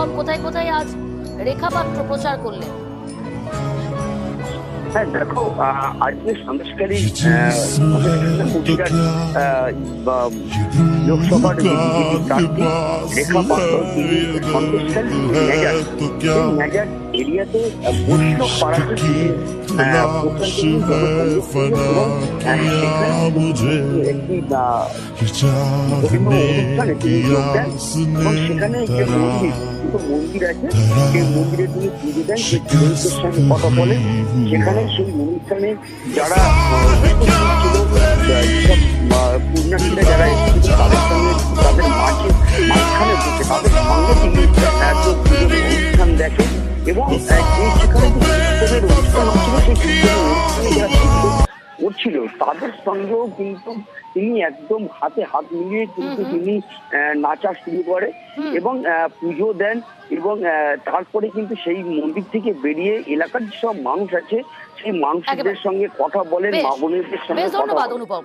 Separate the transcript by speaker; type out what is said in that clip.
Speaker 1: অনুপম, কোথায় কোথায় আজ রেখা পাত্র প্রচার করলেন?
Speaker 2: হ্যাঁ দেখো, আজকে সন্দেশখালী মুর্শিদাবাদ লোকসভার যে বিজেপি প্রার্থী রেখা পাত্র, তিনি সন্দেশখালী মেজার সেই মেজার এরিয়াতে বৈষ্ণব পাড়াতে তিনি একটি অনুষ্ঠানে তিনি যোগ দেন এবং সেখানে যে মন্দির আছে সেই মন্দিরে তিনি পুজো দেন, সেই পুরোহিতের সঙ্গে কথা বলেন। সেখানে সেই অনুষ্ঠানে যারা ছিল পুণ্যার্থীরা যারা এসেছিল তাদের সঙ্গে তাদের মাঝখানে বসে তাদের সঙ্গে তিনি একদম পুজোর অনুষ্ঠান দেখেন এবং যে সেখানে যে কীর্তনের অনুষ্ঠান হচ্ছিল সেই কীর্তনের অনুষ্ঠানে যারা করছিল তাদের সঙ্গেও কিন্তু তিনি একদম হাতে হাত মিলিয়ে কিন্তু তিনি নাচা শুরু করে এবং পুজো দেন এবং তারপরে কিন্তু সেই মন্দির থেকে বেরিয়ে এলাকার যেসব মানুষ আছে সেই মানুষদের সঙ্গে কথা বলেন, মা বোনেদের সঙ্গে কথা বলেন।
Speaker 1: ধন্যবাদ অনুপম।